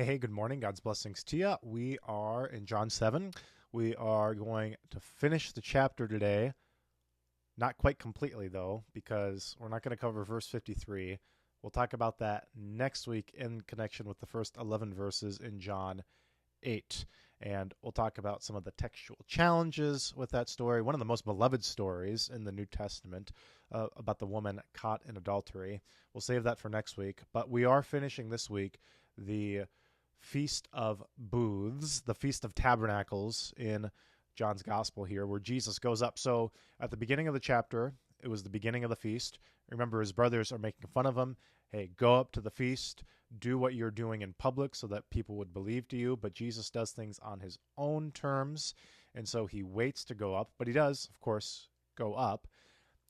Hey, good morning. God's blessings to you. We are in John 7. We are going to finish the chapter today. Not quite completely, though, because we're not going to cover verse 53. We'll talk about that next week in connection with the first 11 verses in John 8. And we'll talk about some of the textual challenges with that story. One of the most beloved stories in the New Testament about the woman caught in adultery. We'll save that for next week. But we are finishing this week the Feast of Booths, the Feast of Tabernacles in John's Gospel here, where Jesus goes up. So at the beginning of the chapter, it was the beginning of the feast. Remember, his brothers are making fun of him. Hey, go up to the feast, do what you're doing in public so that people would believe to you. But Jesus does things on his own terms, and so he waits to go up. But he does, of course, go up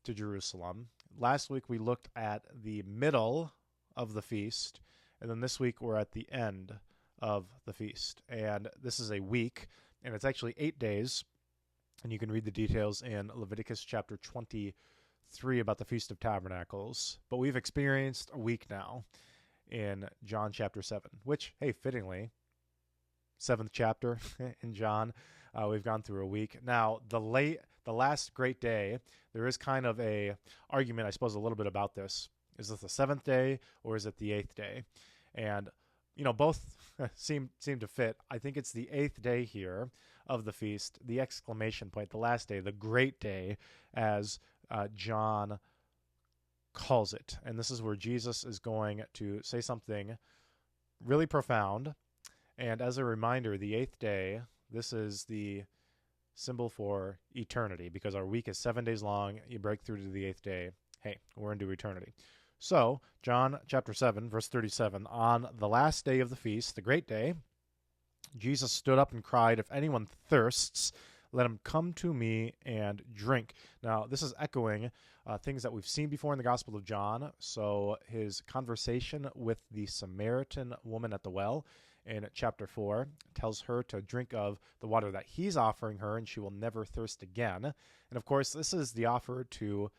to Jerusalem. Last week we looked at the middle of the feast, and then this week we're at the end of the feast. And this is a week, and it's actually 8 days. And you can read the details in Leviticus chapter 23 about the Feast of Tabernacles. But we've experienced a week now in John chapter 7, which, hey, fittingly, 7th chapter in John. We've gone through a week. Now, the last great day, there is kind of a argument, I suppose, a little bit about this. Is this the 7th day or is it the 8th day? And both seem to fit. I think it's the 8th day here of the feast, the exclamation point, the last day, the great day, as John calls it. And this is where Jesus is going to say something really profound. And as a reminder, the 8th day, this is the symbol for eternity, because our week is 7 days long. You break through to the 8th day. Hey, we're into eternity. So, John chapter 7, verse 37, on the last day of the feast, the great day, Jesus stood up and cried, "If anyone thirsts, let him come to me and drink." Now, this is echoing things that we've seen before in the Gospel of John. So, his conversation with the Samaritan woman at the well in chapter 4 tells her to drink of the water that he's offering her, and she will never thirst again. And, of course, this is the offer to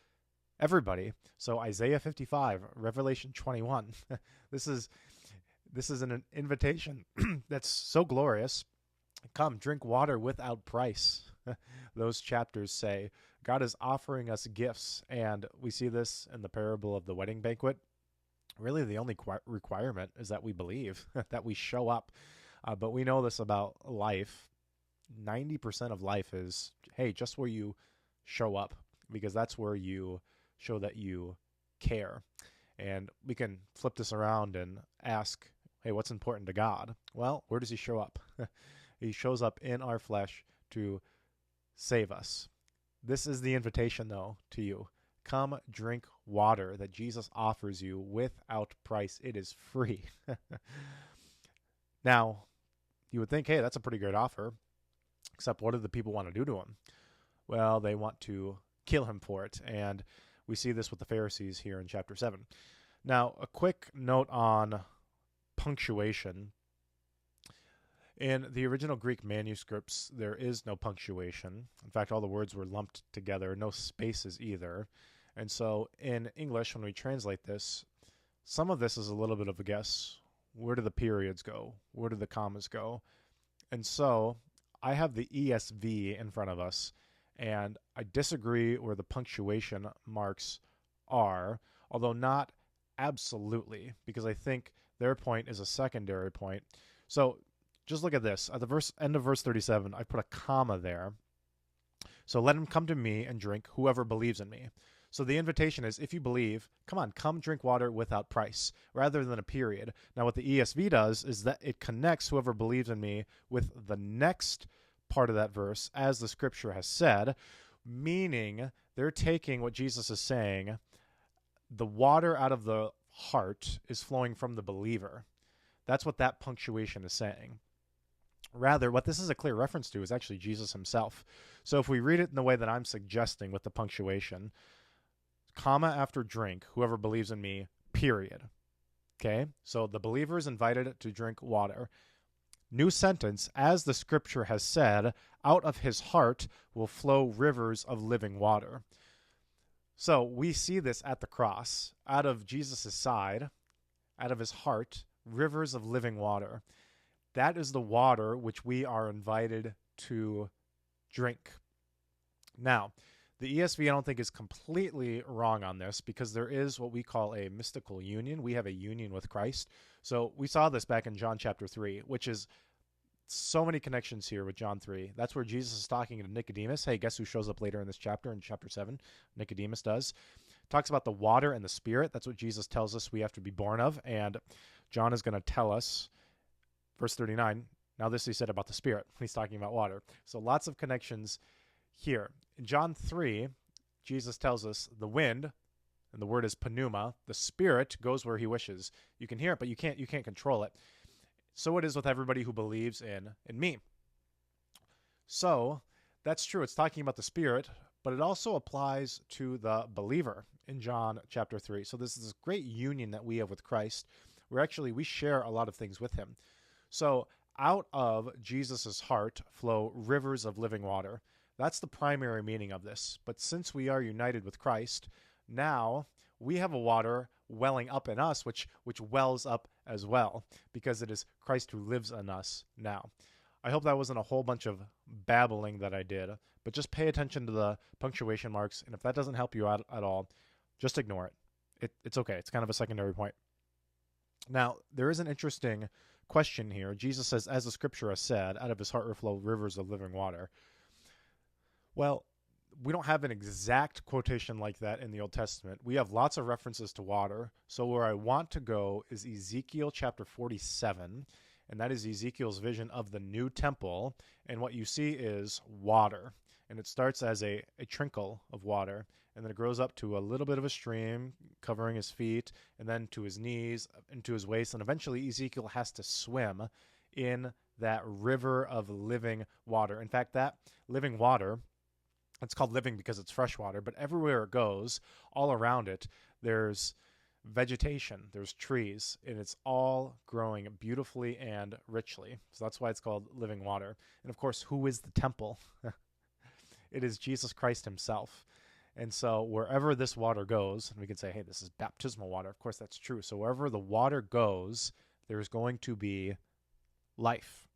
everybody. So Isaiah 55, Revelation 21. This is an invitation that's so glorious. Come, drink water without price. Those chapters say God is offering us gifts, and we see this in the parable of the wedding banquet. Really, the only requirement is that we believe, that we show up. But we know this about life. 90% of life is, hey, just where you show up, because that's where you show that you care. And we can flip this around and ask, hey, what's important to God? Well, where does he show up? He shows up in our flesh to save us. This is the invitation, though, to you. Come drink water that Jesus offers you without price. It is free. Now, you would think, hey, that's a pretty great offer. Except what do the people want to do to him? Well, they want to kill him for it. And we see this with the Pharisees here in chapter 7. Now, a quick note on punctuation. In the original Greek manuscripts, there is no punctuation. In fact, all the words were lumped together, no spaces either. And so in English, when we translate this, some of this is a little bit of a guess. Where do the periods go? Where do the commas go? And so I have the ESV in front of us, and I disagree where the punctuation marks are, although not absolutely, because I think their point is a secondary point. So just look at this. At the end of verse 37, I put a comma there. So let him come to me and drink, whoever believes in me. So the invitation is, if you believe, come drink water without price, rather than a period. Now what the ESV does is that it connects whoever believes in me with the next part of that verse, as the scripture has said, meaning they're taking what Jesus is saying, the water out of the heart is flowing from the believer. That's what that punctuation is saying. Rather, what this is a clear reference to is actually Jesus himself. So if we read it in the way that I'm suggesting with the punctuation, comma after drink, whoever believes in me, period. Okay? So the believer is invited to drink water. New sentence, as the scripture has said, out of his heart will flow rivers of living water. So we see this at the cross. Out of Jesus' side, out of his heart, rivers of living water. That is the water which we are invited to drink. Now, the ESV I don't think is completely wrong on this, because there is what we call a mystical union. We have a union with Christ. So we saw this back in John chapter 3, which is so many connections here with John 3. That's where Jesus is talking to Nicodemus. Hey, guess who shows up later in this chapter, in chapter 7? Nicodemus does. Talks about the water and the Spirit. That's what Jesus tells us we have to be born of. And John is going to tell us, verse 39, now this he said about the Spirit. He's talking about water. So lots of connections here. In John 3, Jesus tells us the wind, and the word is pneuma, the Spirit goes where he wishes. You can hear it, but you can't control it. So it is with everybody who believes in me. So that's true. It's talking about the Spirit, but it also applies to the believer in John chapter 3. So this is this great union that we have with Christ, where actually we share a lot of things with him. So out of Jesus' heart flow rivers of living water. That's the primary meaning of this. But since we are united with Christ, now we have a water welling up in us, which wells up as well, because it is Christ who lives in us now. I hope that wasn't a whole bunch of babbling that I did, but just pay attention to the punctuation marks, and if that doesn't help you out at all, just ignore it. It's okay. It's kind of a secondary point. Now, there is an interesting question here. Jesus says, as the scripture has said, out of his heart will flow rivers of living water. Well, we don't have an exact quotation like that in the Old Testament. We have lots of references to water. So where I want to go is Ezekiel chapter 47, and that is Ezekiel's vision of the new temple. And what you see is water. And it starts as a trickle of water, and then it grows up to a little bit of a stream covering his feet, and then to his knees, and to his waist, and eventually Ezekiel has to swim in that river of living water. In fact, that living water, it's called living because it's fresh water, but everywhere it goes, all around it, there's vegetation, there's trees, and it's all growing beautifully and richly. So that's why it's called living water. And of course, who is the temple? It is Jesus Christ himself. And so wherever this water goes, and we can say, hey, this is baptismal water. Of course, that's true. So wherever the water goes, there's going to be life.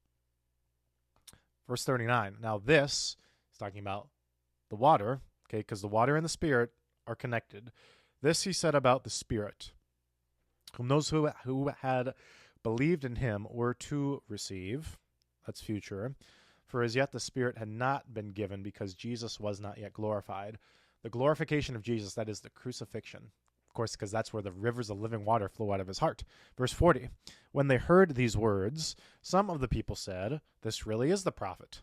Verse 39. Now this is talking about the water, okay, because the water and the Spirit are connected. This he said about the Spirit, whom those who had believed in him were to receive. That's future. For as yet the Spirit had not been given, because Jesus was not yet glorified. The glorification of Jesus, that is the crucifixion. Of course, because that's where the rivers of living water flow out of his heart. Verse 40, when they heard these words, some of the people said, this really is the prophet.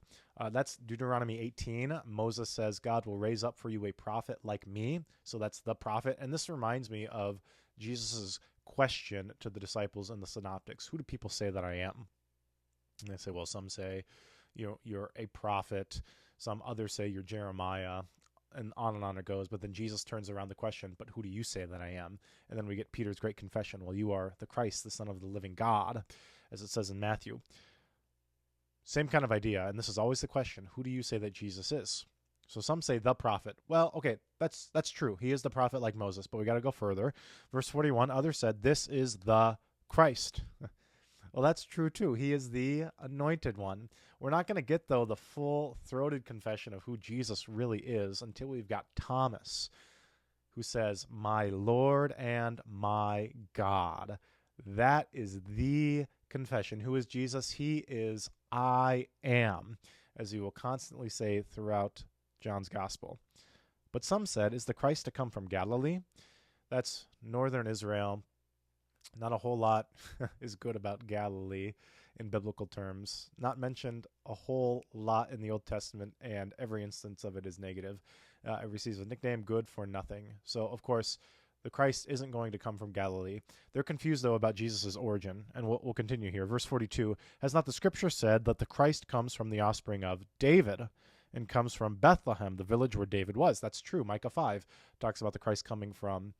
That's Deuteronomy 18. Moses says, God will raise up for you a prophet like me. So that's the prophet. And this reminds me of Jesus' question to the disciples in the synoptics. Who do people say that I am? And they say, well, some say you're a prophet. Some others say you're Jeremiah. And on it goes. But then Jesus turns around the question, but who do you say that I am? And then we get Peter's great confession. Well, you are the Christ, the Son of the living God, as it says in Matthew. Same kind of idea. And this is always the question. Who do you say that Jesus is? So some say the prophet. Well, okay, that's true. He is the prophet like Moses, but we got to go further. Verse 41, others said, this is the Christ. Well, that's true too. He is the anointed one. We're not going to get, though, the full-throated confession of who Jesus really is until we've got Thomas, who says, my Lord and my God. That is the confession. Who is Jesus? He is I am, as he will constantly say throughout John's gospel. But some said, is the Christ to come from Galilee? That's northern Israel. Not a whole lot is good about Galilee in biblical terms. Not mentioned a whole lot in the Old Testament, and every instance of it is negative. It receives a nickname, good for nothing. So, of course, the Christ isn't going to come from Galilee. They're confused, though, about Jesus' origin, and we'll continue here. Verse 42, has not the scripture said that the Christ comes from the offspring of David and comes from Bethlehem, the village where David was? That's true. Micah 5 talks about the Christ coming from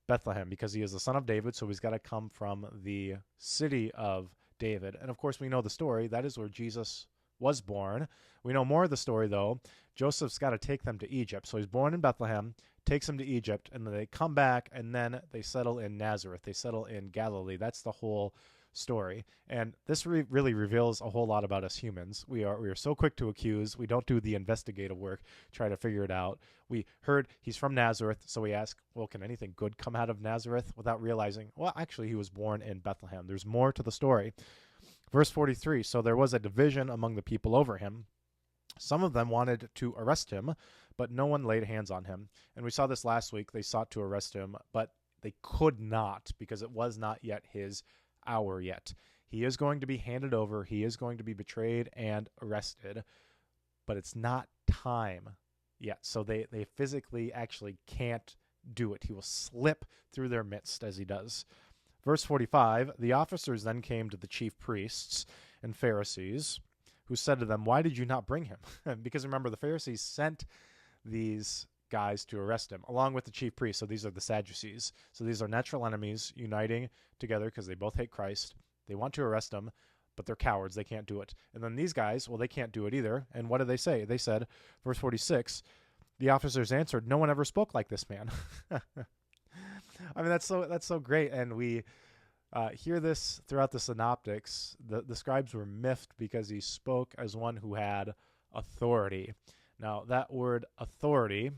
Bethlehem because he is the son of David, so he's got to come from the city of David. And, of course, we know the story. That is where Jesus was born. We know more of the story, though. Joseph's got to take them to Egypt. So he's born in Bethlehem, takes him to Egypt, and then they come back, and then they settle in Nazareth. They settle in Galilee. That's the whole story. And this really reveals a whole lot about us humans. We are so quick to accuse. We don't do the investigative work, try to figure it out. We heard he's from Nazareth, so we ask, well, can anything good come out of Nazareth? Without realizing, well, actually, he was born in Bethlehem. There's more to the story. Verse 43, so there was a division among the people over him. Some of them wanted to arrest him, but no one laid hands on him. And we saw this last week. They sought to arrest him, but they could not because it was not yet his hour yet. He is going to be handed over. He is going to be betrayed and arrested, but it's not time yet. So they physically actually can't do it. He will slip through their midst as he does. Verse 45, the officers then came to the chief priests and Pharisees, who said to them, why did you not bring him? Because remember, the Pharisees sent these guys to arrest him, along with the chief priests. So these are the Sadducees. So these are natural enemies uniting together because they both hate Christ. They want to arrest him, but they're cowards. They can't do it. And then these guys, well, they can't do it either. And what did they say? They said, verse 46, the officers answered, no one ever spoke like this man. I mean, that's so great. And we hear this throughout the synoptics. The scribes were miffed because he spoke as one who had authority. Now, that word authority,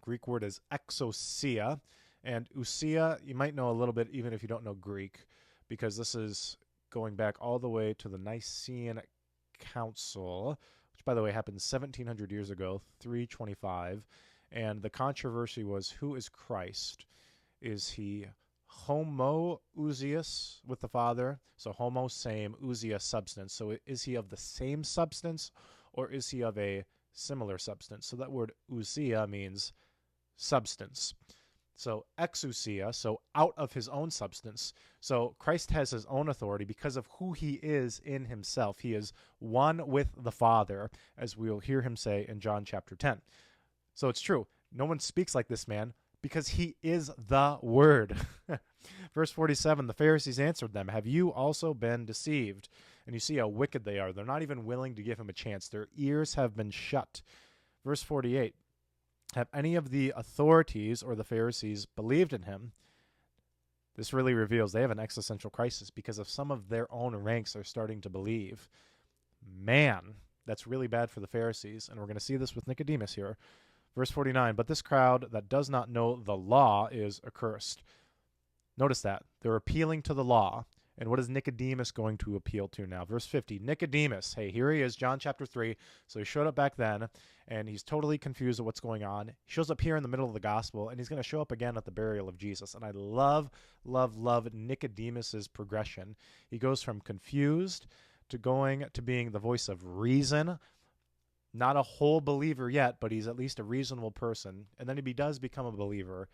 Greek word is exousia, and ousia, you might know a little bit even if you don't know Greek, because this is going back all the way to the Nicene Council, which, by the way, happened 1,700 years ago, 325, and the controversy was, who is Christ? Is he homoousios with the Father? So homo, same, ousia, substance. So is he of the same substance, or is he of a similar substance? So that word ousia means substance. So exousia, so out of his own substance. So Christ has his own authority because of who he is in himself. He is one with the Father, as we'll hear him say in John chapter 10. So it's true. No one speaks like this man because he is the Word. Verse 47, the Pharisees answered them, have you also been deceived? And you see how wicked they are. They're not even willing to give him a chance. Their ears have been shut. Verse 48, have any of the authorities or the Pharisees believed in him? This really reveals they have an existential crisis because of some of their own ranks are starting to believe. Man, that's really bad for the Pharisees. And we're going to see this with Nicodemus here. Verse 49, but this crowd that does not know the law is accursed. Notice that. They're appealing to the law. And what is Nicodemus going to appeal to now? Verse 50, Nicodemus. Hey, here he is, John chapter 3. So he showed up back then, and he's totally confused at what's going on. He shows up here in the middle of the gospel, and he's going to show up again at the burial of Jesus. And I love Nicodemus's progression. He goes from confused to going to being the voice of reason. Not a whole believer yet, but he's at least a reasonable person. And then he does become a believer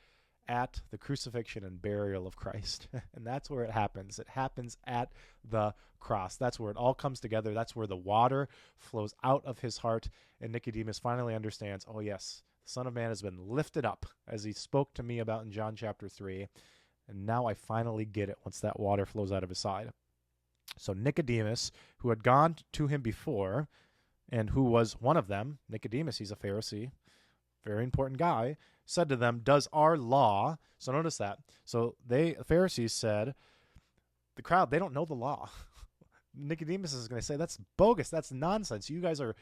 at the crucifixion and burial of Christ. And that's where it happens. It happens at the cross. That's where it all comes together. That's where the water flows out of his heart. And Nicodemus finally understands, oh yes, the Son of Man has been lifted up, as he spoke to me about in John chapter 3. And now I finally get it once that water flows out of his side. So Nicodemus, who had gone to him before, and who was one of them, Nicodemus, he's a Pharisee, very important guy, said to them, does our law, so notice that, so the Pharisees said, the crowd, they don't know the law. Nicodemus is going to say, that's bogus, that's nonsense. You guys are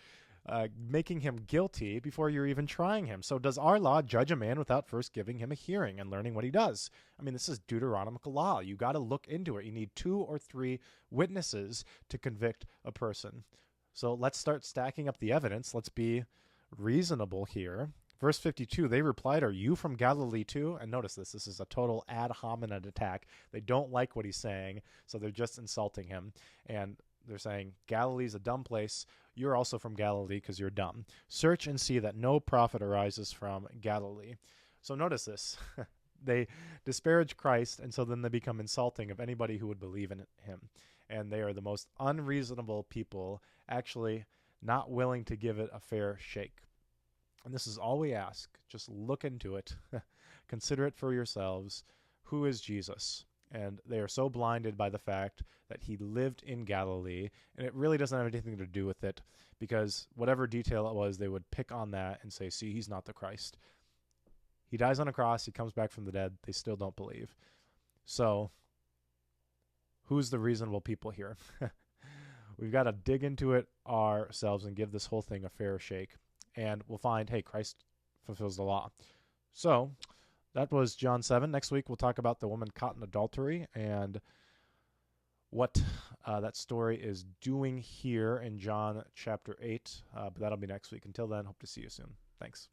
making him guilty before you're even trying him. So does our law judge a man without first giving him a hearing and learning what he does? I mean, this is Deuteronomical law. You got to look into it. You need 2 or 3 witnesses to convict a person. So let's start stacking up the evidence. Let's be reasonable here. Verse 52, they replied, are you from Galilee too? And notice this is a total ad hominem attack. They don't like what he's saying, so they're just insulting him. And they're saying, Galilee's a dumb place. You're also from Galilee because you're dumb. Search and see that no prophet arises from Galilee. So notice this. They disparage Christ, and so then they become insulting of anybody who would believe in him. And they are the most unreasonable people, actually not willing to give it a fair shake. And this is all we ask. Just look into it. Consider it for yourselves. Who is Jesus? And they are so blinded by the fact that he lived in Galilee, and it really doesn't have anything to do with it, because whatever detail it was, they would pick on that and say, see, he's not the Christ. He dies on a cross. He comes back from the dead. They still don't believe. So who's the reasonable people here? We've got to dig into it ourselves and give this whole thing a fair shake. And we'll find, hey, Christ fulfills the law. So that was John 7. Next week, we'll talk about the woman caught in adultery and what that story is doing here in John chapter 8. But that'll be next week. Until then, hope to see you soon. Thanks.